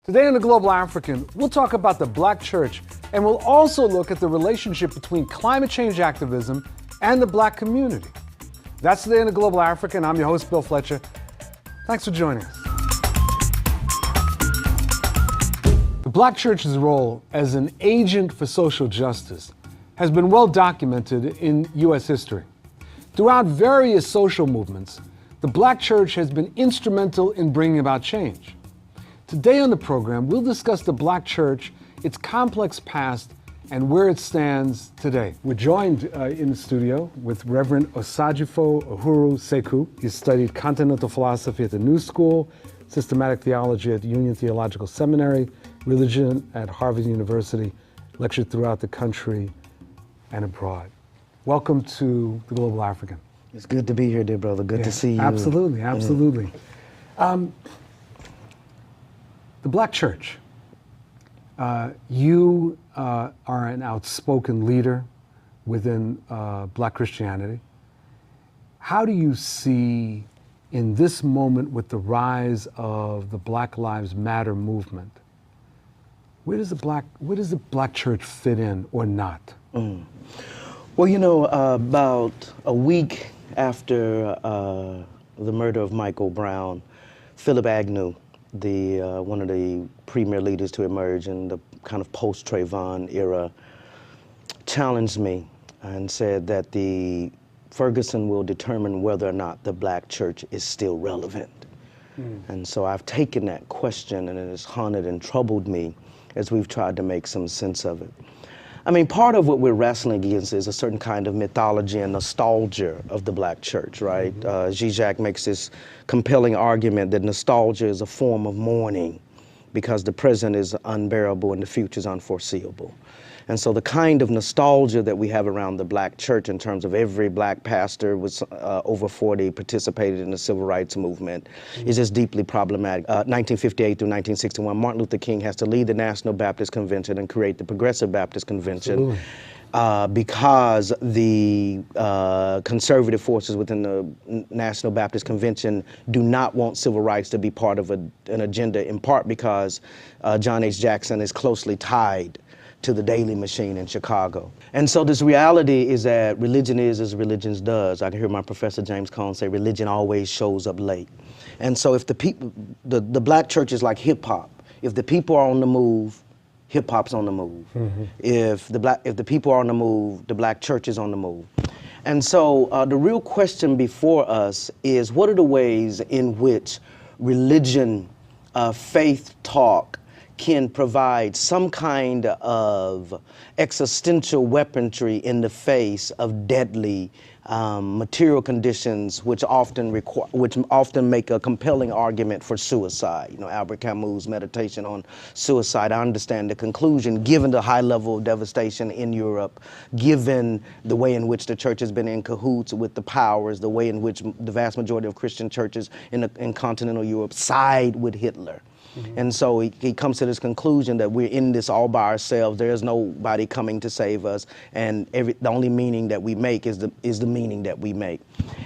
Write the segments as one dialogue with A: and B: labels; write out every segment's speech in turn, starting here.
A: Today on The Global African, we'll talk about the Black church, and we'll also look at the relationship between climate change activism and the Black community. That's Today on The Global African. I'm your host, Bill Fletcher. Thanks for joining us. The Black church's role as an agent for social justice has been well documented in U.S. history. Throughout various social movements, the Black church has been instrumental in bringing about change. Today on the program, we'll discuss the Black church, its complex past, and where it stands today. We're joined in the studio with Reverend Osajifo Uhuru Seku. He's studied continental philosophy at the New School, systematic theology at Union Theological Seminary, religion at Harvard University, lectured throughout the country and abroad. Welcome to The Global African.
B: It's good to be here, dear brother. Good to see you.
A: Absolutely, absolutely. The Black church. You are an outspoken leader within Black Christianity. How do you see, in this moment with the rise of the Black Lives Matter movement, where does the Black church fit in or not?
B: Well, you know, about a week after the murder of Michael Brown, Philip Agnew, one of the premier leaders to emerge in the kind of post-Trayvon era, challenged me and said that the Ferguson will determine whether or not the Black church is still relevant. And so I've taken that question, and it has haunted and troubled me as we've tried to make some sense of it. I mean, part of what we're wrestling against is a certain kind of mythology and nostalgia of the Black church, right? Zizek makes this compelling argument that nostalgia is a form of mourning because the present is unbearable and the future is unforeseeable. And so the kind of nostalgia that we have around the Black church in terms of every Black pastor was over 40 participated in the civil rights movement is just deeply problematic. 1958 through 1961, Martin Luther King has to lead the National Baptist Convention and create the Progressive Baptist Convention because the conservative forces within the National Baptist Convention do not want civil rights to be part of an agenda, in part because John H. Jackson is closely tied to the Daily Machine in Chicago. And so this reality is that religion is as religion does. I can hear my professor James Cone say religion always shows up late. And so if the people, the Black church is like hip hop. If the people are on the move, hip hop's on the move. If the people are on the move, the Black church is on the move. And so the real question before us is, what are the ways in which religion, faith talk, can provide some kind of existential weaponry in the face of deadly material conditions, which often make a compelling argument for suicide. You know, Albert Camus' meditation on suicide. I understand the conclusion, given the high level of devastation in Europe, given the way in which the church has been in cahoots with the powers, the way in which the vast majority of Christian churches in continental Europe side with Hitler. And so he comes to this conclusion that we're in this all by ourselves. There is nobody coming to save us, and the only meaning that we make is the meaning that we make.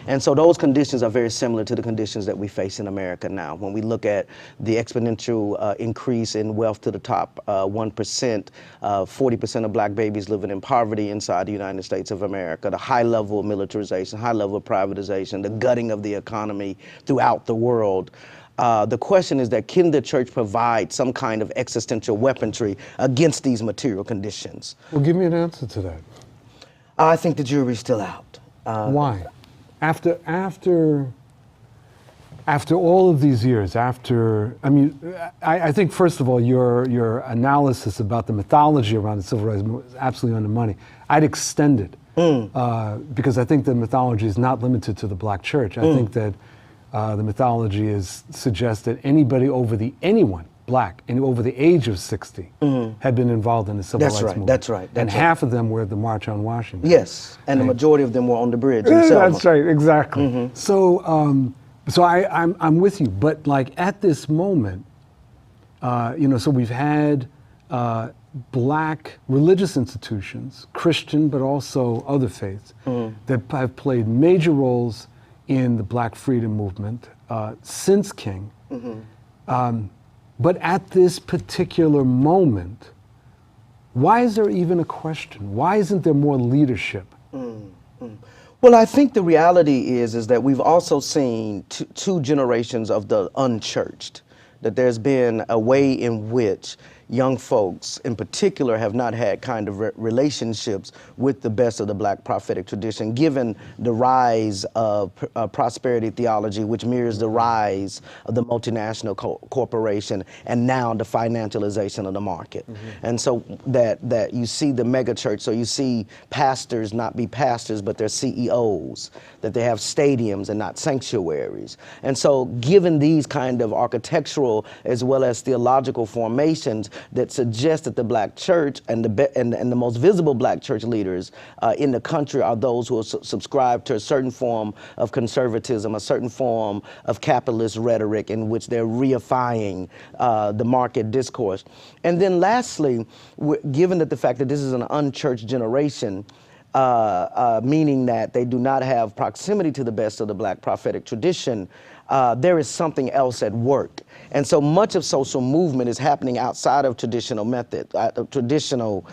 B: And so those conditions are very similar to the conditions that we face in America now. When we look at the exponential increase in wealth to the top 1%, 40% of Black babies living in poverty inside the United States of America, the high level of militarization, high level of privatization, the gutting of the economy throughout the world. The question is that can the church provide some kind of existential weaponry against these material conditions?
A: Well, give me an answer to that.
B: I think the jury's still out.
A: Why? After all of these years, I think first of all, your analysis about the mythology around the civil rights movement is absolutely on the money. I'd extend it because I think the mythology is not limited to the Black church. I think that the mythology suggests that anyone Black and over the age of 60 had been involved in the civil rights movement.
B: That's right.
A: And half of them were at the March on Washington.
B: Yes, and the majority of them were on the bridge in Selma.
A: That's right, exactly. So I'm with you, but like at this moment, so we've had Black religious institutions, Christian but also other faiths, that have played major roles in the Black freedom movement since King. But at this particular moment, why is there even a question? Why isn't there more leadership?
B: Well, I think the reality is that we've also seen two generations of the unchurched, that there's been a way in which young folks in particular have not had kind of relationships with the best of the Black prophetic tradition, given the rise of prosperity theology, which mirrors the rise of the multinational corporation, and now the financialization of the market. And so that you see the mega church, so you see pastors not be pastors, but they're CEOs, that they have stadiums and not sanctuaries. And so given these kind of architectural as well as theological formations that suggest that the Black church and the most visible Black church leaders in the country are those who subscribe to a certain form of conservatism, a certain form of capitalist rhetoric in which they're reifying the market discourse. And then lastly, given that the fact that this is an unchurched generation, meaning that they do not have proximity to the best of the Black prophetic tradition, there is something else at work. And so much of social movement is happening outside of traditional traditional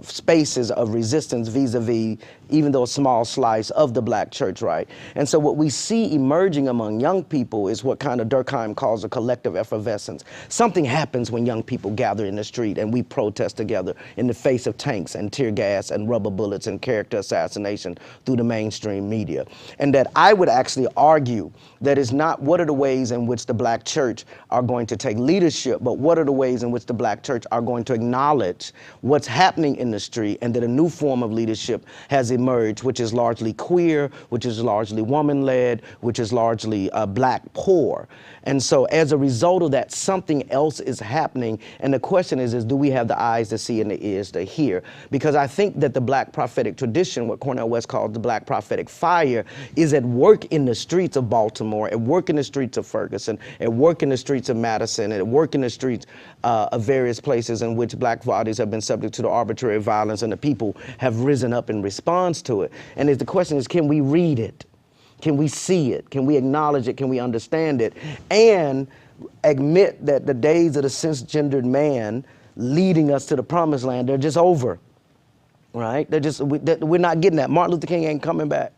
B: spaces of resistance vis-a-vis even though a small slice of the Black church, right? And so what we see emerging among young people is what kind of Durkheim calls a collective effervescence. Something happens when young people gather in the street and we protest together in the face of tanks and tear gas and rubber bullets and character assassination through the mainstream media. And that I would actually argue that is not what are the ways in which the Black church are going to take leadership, but what are the ways in which the Black church are going to acknowledge what's happening in the street, and that a new form of leadership has emerged, which is largely queer, which is largely woman-led, which is largely Black poor. And so as a result of that, something else is happening. And the question is do we have the eyes to see and the ears to hear? Because I think that the Black prophetic tradition, what Cornel West calls the Black prophetic fire, is at work in the streets of Baltimore, at work in the streets of Ferguson, at work in the streets of Madison, at work in the streets of various places in which Black bodies have been subject to the arbitrary violence, and the people have risen up in response to it. And the question is, can we read it? Can we see it? Can we acknowledge it? Can we understand it? And admit that the days of the cisgendered man leading us to the promised land, they're just over, right? We're not getting that. Martin Luther King ain't coming back,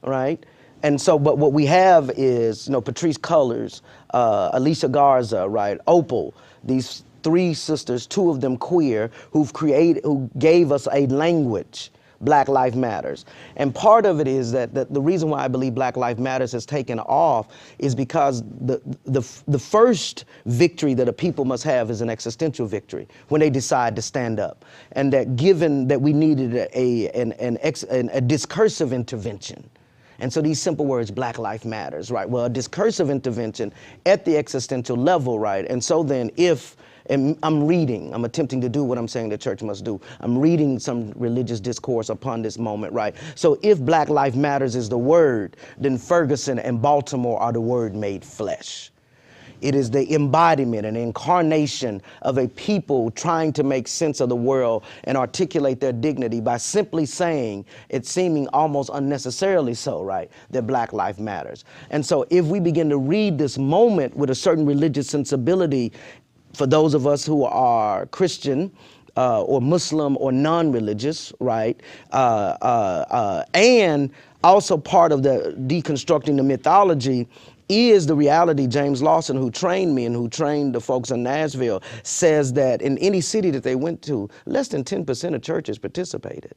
B: right? And so, but what we have is, Patrisse Cullors, Alicia Garza, right? Opal, these three sisters, two of them queer, who gave us a language. Black Lives Matters. And part of it is that the reason why I believe Black Lives Matters has taken off is because the first victory that a people must have is an existential victory when they decide to stand up. And that given that we needed a discursive intervention. And so these simple words, Black Lives Matters, right? Well, a discursive intervention at the existential level, right? And so then and I'm attempting to do what I'm saying the church must do. I'm reading some religious discourse upon this moment, right? So if Black Lives Matters is the word, then Ferguson and Baltimore are the word made flesh. It is the embodiment and incarnation of a people trying to make sense of the world and articulate their dignity by simply saying, it seeming almost unnecessarily so, right, that Black Lives Matters. And so if we begin to read this moment with a certain religious sensibility, for those of us who are Christian or Muslim or non-religious, right? And also part of the deconstructing the mythology is the reality. James Lawson, who trained me and who trained the folks in Nashville, says that in any city that they went to, less than 10% of churches participated.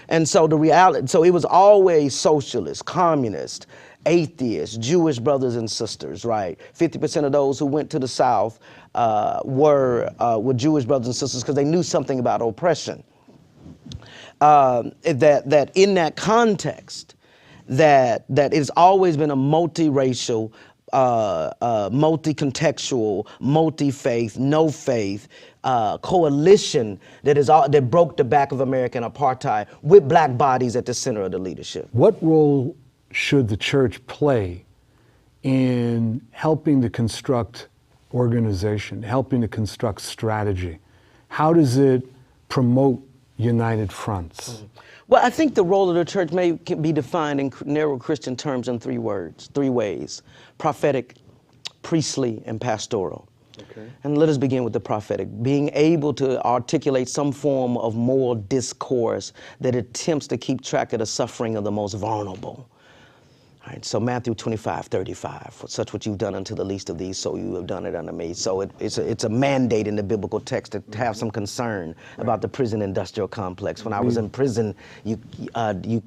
B: And so the reality, so it was always socialist, communist, atheists, Jewish brothers and sisters, right? 50% of those who went to the South were Jewish brothers and sisters because they knew something about oppression. That in that context, that it's always been a multiracial, multi-contextual, multi-faith, no faith coalition that broke the back of American apartheid with Black bodies at the center of the leadership.
A: What role should the church play in helping to construct organization, helping to construct strategy? How does it promote united fronts?
B: Well, I think the role of the church can be defined in narrow Christian terms in three ways: prophetic priestly, and pastoral.
A: Okay.
B: And let us begin with the prophetic. Being able to articulate some form of moral discourse that attempts to keep track of the suffering of the most vulnerable. All right, so Matthew 25:35, for such what you've done unto the least of these, so you have done it unto me. So it's a mandate in the biblical text to have some concern about the prison industrial complex. When I was in prison, you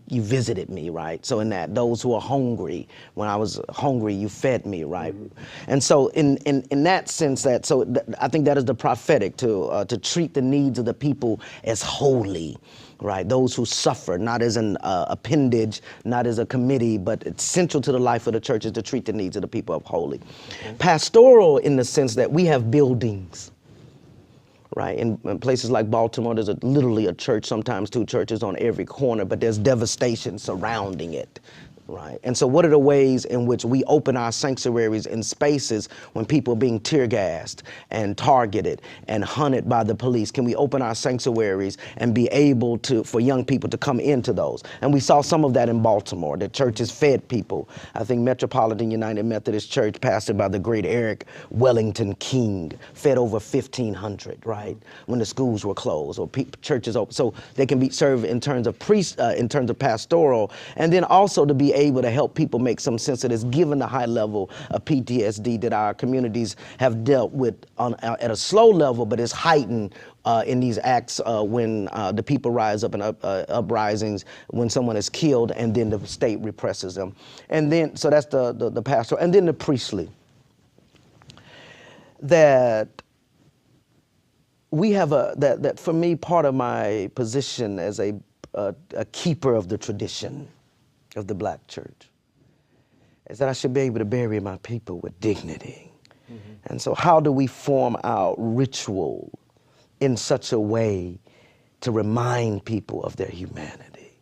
B: visited me, right? So in that, those who are hungry, when I was hungry, you fed me, right? And so in that sense, I think that is the prophetic, to treat the needs of the people as holy. Right, those who suffer, not as an appendage, not as a committee, but it's central to the life of the church is to treat the needs of the people of holy. Okay. Pastoral in the sense that we have buildings, right? In places like Baltimore, there's literally a church, sometimes two churches on every corner, but there's devastation surrounding it. Right. And so what are the ways in which we open our sanctuaries in spaces when people are being tear gassed and targeted and hunted by the police? Can we open our sanctuaries and be able for young people to come into those? And we saw some of that in Baltimore. The churches fed people. I think Metropolitan United Methodist Church, pastored by the great Eric Wellington King, fed over 1,500, right? When the schools were closed or churches open. So they can be served in terms of in terms of pastoral, and then also to be able to help people make some sense of this, given the high level of PTSD that our communities have dealt with at a slow level, but is heightened in these acts when the people rise up in uprisings, when someone is killed, and then the state represses them. And then, so that's the pastoral, and then the priestly. That we have that for me, part of my position as a keeper of the tradition of the Black church is that I should be able to bury my people with dignity. Mm-hmm. And so how do we form our ritual in such a way to remind people of their humanity,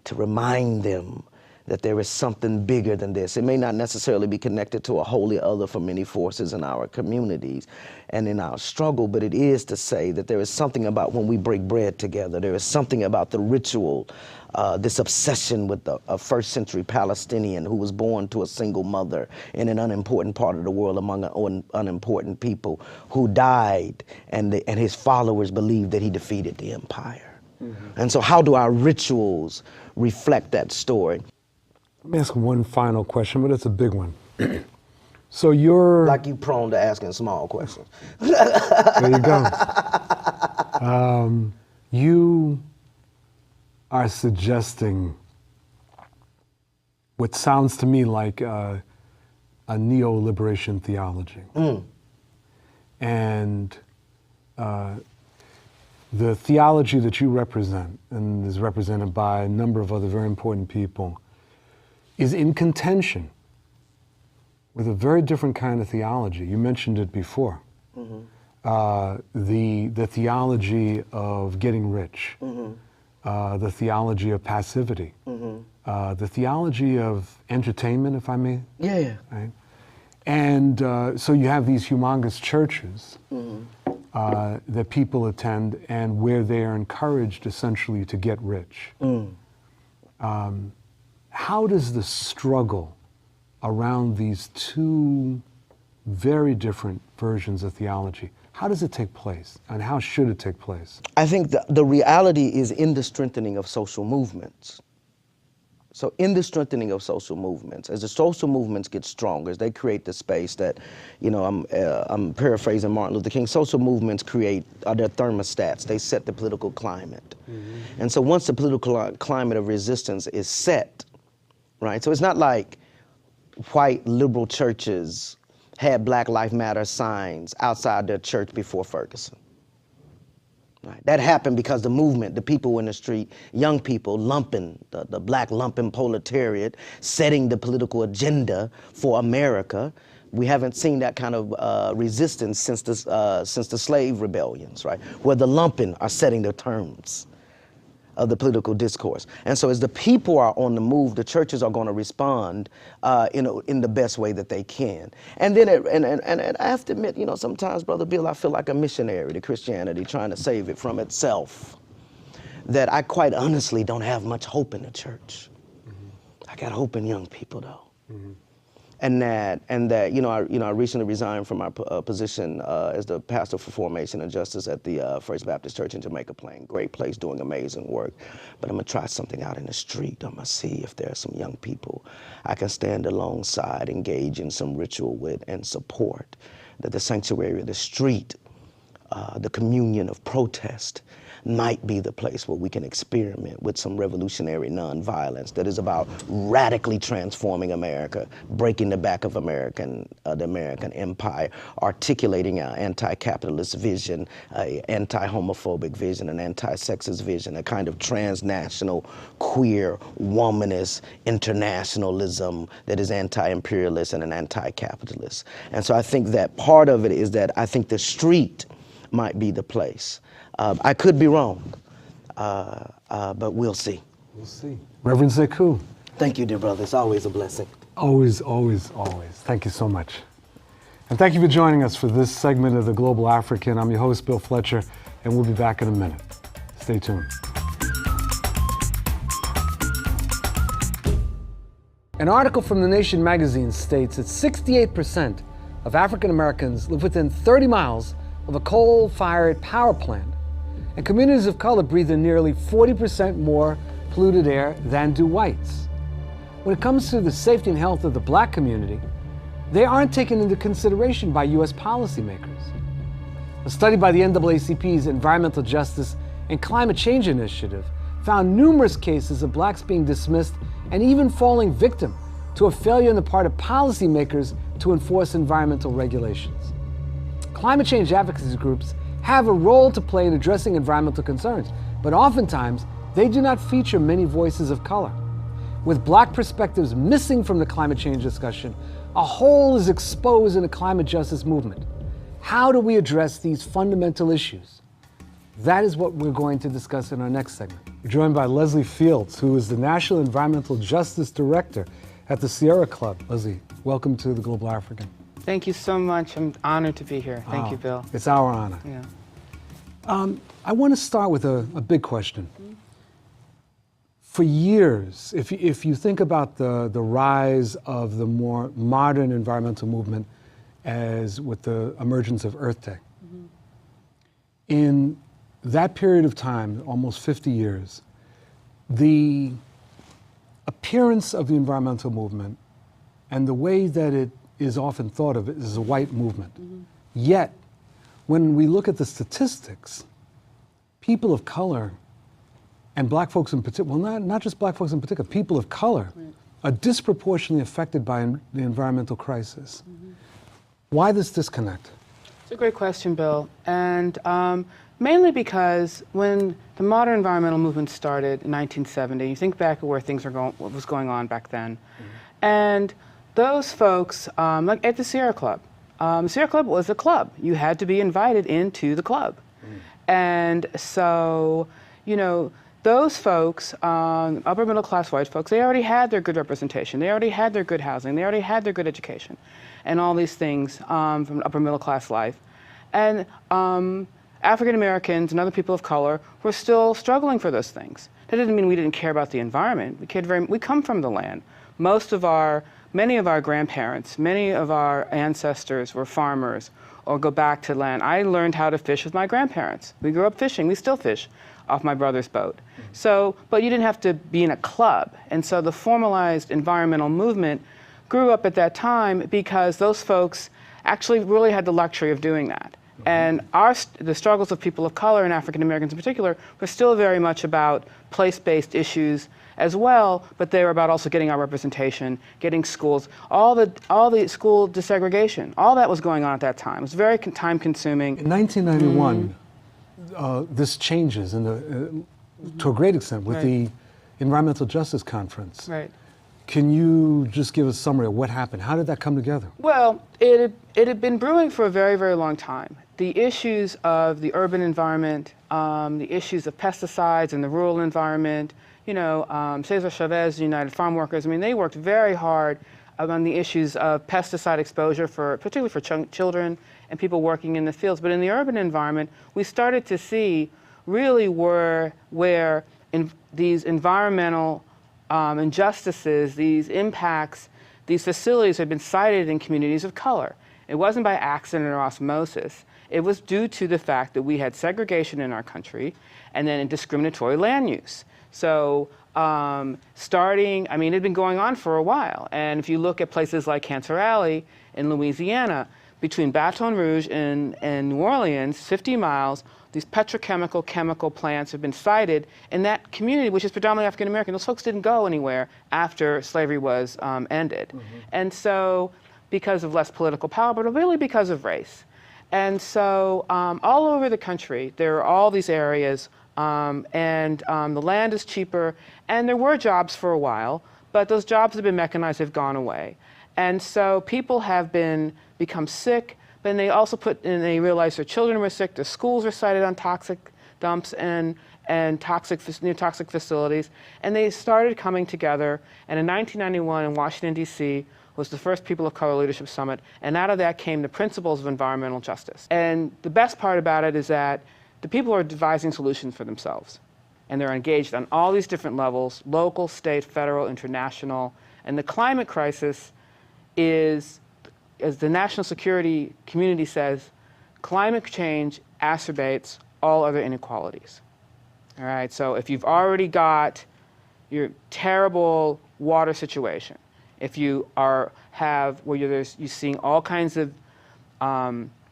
B: to remind them that there is something bigger than this? It may not necessarily be connected to a holy other for many forces in our communities and in our struggle, but it is to say that there is something about when we break bread together, there is something about the ritual, this obsession with a first century Palestinian who was born to a single mother in an unimportant part of the world among unimportant people, who died, and his followers believed that he defeated the empire. Mm-hmm. And so how do our rituals reflect that story?
A: Let me ask one final question, but it's a big one. So you're...
B: Like you prone to asking small questions.
A: There you go. You are suggesting what sounds to me like a neo-liberation theology. Mm. And the theology that you represent, and is represented by a number of other very important people, is in contention with a very different kind of theology. You mentioned it before. Mm-hmm. The theology of getting rich, mm-hmm. The theology of passivity, mm-hmm. The theology of entertainment, if I may.
B: Yeah.
A: Right? And so you have these humongous churches mm-hmm. That people attend, and where they are encouraged essentially to get rich. Mm. How does the struggle around these two very different versions of theology, how does it take place, and how should it take place?
B: I think the reality is in the strengthening of social movements. So in the strengthening of social movements, as the social movements get stronger, as they create the space that, I'm paraphrasing Martin Luther King, social movements are their thermostats. They set the political climate. Mm-hmm. And so once the political climate of resistance is set, right? So it's not like white liberal churches had Black Lives Matter signs outside their church before Ferguson. Right? That happened because the movement, the people in the street, young people, lumpen, the Black lumpen proletariat, setting the political agenda for America. We haven't seen that kind of resistance since the slave rebellions, right? Where the lumpen are setting the terms of the political discourse. And so as the people are on the move, the churches are going to respond in the best way that they can. And then, and I have to admit, sometimes, Brother Bill, I feel like a missionary to Christianity trying to save it from itself. That I quite honestly don't have much hope in the church. Mm-hmm. I got hope in young people, though. Mm-hmm. And that I recently resigned from my position as the pastor for formation and justice at the First Baptist Church in Jamaica Plain. Great place, doing amazing work. But I'm gonna try something out in the street. I'm gonna see if there are some young people I can stand alongside, engage in some ritual with, and support. That the sanctuary of the street, the communion of protest, might be the place where we can experiment with some revolutionary nonviolence that is about radically transforming America, breaking the back of the American empire, articulating our anti-capitalist vision, an anti-homophobic vision, an anti-sexist vision, a kind of transnational, queer, womanist internationalism that is anti-imperialist and an anti-capitalist. And so I think that part of it is that I think the street might be the place. I could be wrong, but we'll see.
A: We'll see. Reverend Sekou.
B: Thank you, dear brother. It's always a blessing.
A: Always, always, always. Thank you so much. And thank you for joining us for this segment of The Global African. I'm your host, Bill Fletcher, and we'll be back in a minute. Stay tuned. An article from The Nation magazine states that 68% of African Americans live within 30 miles of a coal-fired power plant, and communities of color breathe in nearly 40% more polluted air than do whites. When it comes to the safety and health of the black community, they aren't taken into consideration by U.S. policymakers. A study by the NAACP's Environmental Justice and Climate Change Initiative found numerous cases of blacks being dismissed and even falling victim to a failure on the part of policymakers to enforce environmental regulations. Climate change advocacy groups have a role to play in addressing environmental concerns, but oftentimes they do not feature many voices of color. With black perspectives missing from the climate change discussion, a hole is exposed in the climate justice movement. How do we address these fundamental issues? That is what we're going to discuss in our next segment. We're joined by Leslie Fields, who is the National Environmental Justice Director at the Sierra Club. Leslie, welcome to The Global African.
C: Thank you so much. I'm honored to be here. Thank you, Bill.
A: It's our honor.
C: Yeah.
A: I want to start with a big question. For years, if you think about the rise of the more modern environmental movement as with the emergence of Earth Day, in that period of time, almost 50 years, the appearance of the environmental movement and the way that it is often thought of as a white movement. Yet, when we look at the statistics, people of color and black folks in particular, well, not just black folks in particular, people of color are disproportionately affected by the environmental crisis. Why this disconnect?
C: It's a great question, Bill. And mainly because when the modern environmental movement started in 1970, you think back at where things are going, what was going on back then. And those folks, like at the Sierra Club, the Sierra Club was a club. You had to be invited into the club. And so, those folks, upper middle class white folks, they already had their good representation. They already had their good housing. They already had their good education and all these things from upper middle class life. And African Americans and other people of color were still struggling for those things. That didn't mean we didn't care about the environment. We come from the land. Many of our grandparents, many of our ancestors were farmers or go back to land. I learned how to fish with my grandparents. We grew up fishing. We still fish off my brother's boat. So, but you didn't have to be in a club. And so the formalized environmental movement grew up at that time because those folks actually really had the luxury of doing that. And the struggles of people of color and African Americans in particular were still very much about place-based issues as well, but they were about also getting our representation, getting schools, all the school desegregation, all that was going on at that time. It was very time-consuming.
A: In 1991, this changes to a great extent with the Environmental Justice Conference.
C: Right.
A: Can you just give a summary of what happened? How did that come together?
C: Well, it had been brewing for a very, very long time. The issues of the urban environment, the issues of pesticides in the rural environment, Cesar Chavez, United Farm Workers, they worked very hard on the issues of pesticide exposure, particularly for children and people working in the fields. But in the urban environment, we started to see really where these environmental injustices, these impacts these facilities had been sited in communities of color. It wasn't by accident or osmosis. It was due to the fact that we had segregation in our country and then discriminatory land use. So it had been going on for a while. And if you look at places like Cancer Alley in Louisiana, between Baton Rouge and New Orleans, 50 miles, these petrochemical chemical plants have been sited in that community, which is predominantly African American. Those folks didn't go anywhere after slavery was ended. And so, because of less political power, but really because of race. And so, all over the country, there are all these areas, the land is cheaper, and there were jobs for a while, but those jobs have been mechanized, have gone away. And so people have become sick, but they also they realized their children were sick, their schools were sited on toxic dumps and near toxic facilities, and they started coming together. And in 1991 in Washington, D.C., was the first People of Color Leadership Summit, and out of that came the principles of environmental justice. And the best part about it is that the people are devising solutions for themselves, and they're engaged on all these different levels, local, state, federal, international, and the climate crisis is, as the national security community says, climate change exacerbates all other inequalities. All right, so if you've already got your terrible water situation, if you you're seeing all kinds of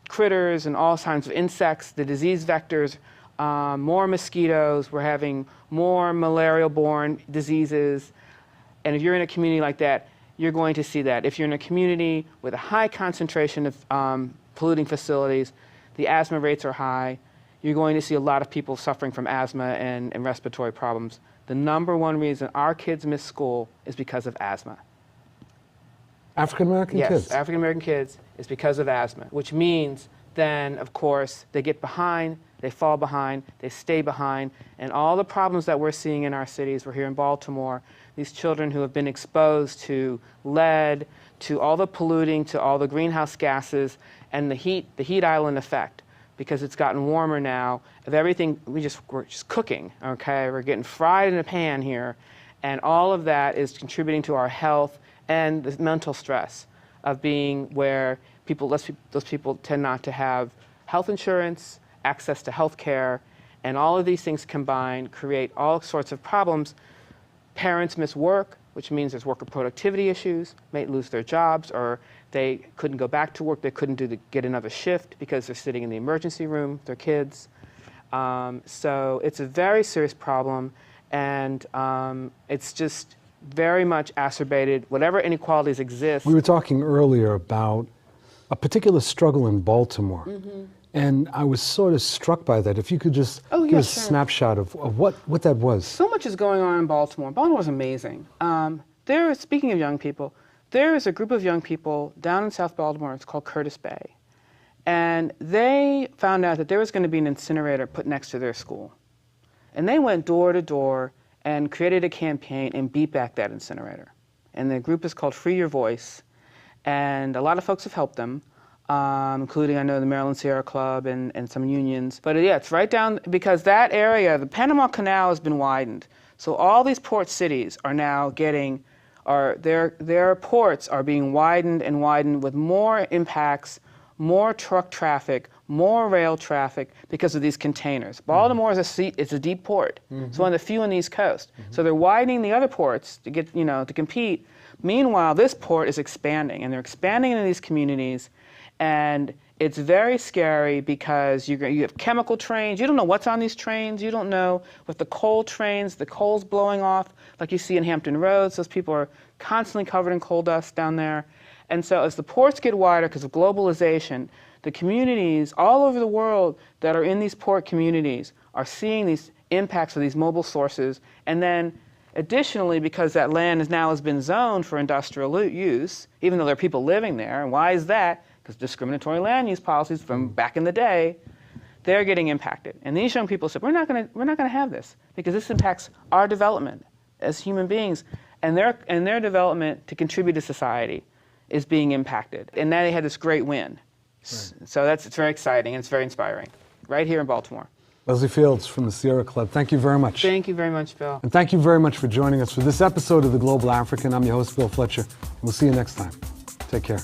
C: critters and all kinds of insects, the disease vectors, more mosquitoes, we're having more malarial-borne diseases, and if you're in a community like that, you're going to see that. If you're in a community with a high concentration of polluting facilities, the asthma rates are high, you're going to see a lot of people suffering from asthma and respiratory problems. The number one reason our kids miss school is because of asthma.
A: African-American kids?
C: Yes, African-American kids is because of asthma, which means then, of course, they get behind, they fall behind, they stay behind, and all the problems that we're seeing in our cities, we're here in Baltimore, these children who have been exposed to lead, to all the polluting, to all the greenhouse gases, and the heat island effect, because it's gotten warmer now, of everything, we're just cooking, okay? We're getting fried in a pan here, and all of that is contributing to our health and the mental stress of being where those people tend not to have health insurance, access to health care, and all of these things combined create all sorts of problems. Parents miss work, which means there's worker productivity issues, may lose their jobs, or they couldn't go back to work, they couldn't get another shift because they're sitting in the emergency room with their kids. So it's a very serious problem, and it's just very much exacerbated whatever inequalities exist.
A: We were talking earlier about a particular struggle in Baltimore, and I was sort of struck by that. If you could just give us a snapshot of what that was.
C: So much is going on in Baltimore. Baltimore is amazing. Speaking of young people, there is a group of young people down in South Baltimore, it's called Curtis Bay, and they found out that there was going to be an incinerator put next to their school. And they went door to door and created a campaign and beat back that incinerator. And the group is called Free Your Voice, and a lot of folks have helped them, including, I know, the Maryland Sierra Club and some unions. But yeah, it's right down, because that area, the Panama Canal has been widened. So all these port cities are now their ports are being widened and widened with more impacts, more truck traffic, more rail traffic because of these containers. Baltimore is a deep port. It's one of the few on the East Coast. So they're widening the other ports to get, to compete. Meanwhile, this port is expanding, and they're expanding into these communities, and it's very scary because you have chemical trains. You don't know what's on these trains. You don't know with the coal trains, the coal's blowing off, like you see in Hampton Roads. Those people are constantly covered in coal dust down there. And so as the ports get wider because of globalization, the communities all over the world that are in these port communities are seeing these impacts of these mobile sources. And then additionally, because that land has been zoned for industrial use, even though there are people living there, and why is that? Because discriminatory land use policies from back in the day, they're getting impacted. And these young people said, we're not going to have this because this impacts our development as human beings, and their development to contribute to society is being impacted. And now they had this great win. Right. So it's very exciting and it's very inspiring, right here in Baltimore.
A: Leslie Fields from the Sierra Club, thank you very much.
C: Thank you very much, Bill.
A: And thank you very much for joining us for this episode of The Global African. I'm your host, Bill Fletcher. We'll see you next time. Take care.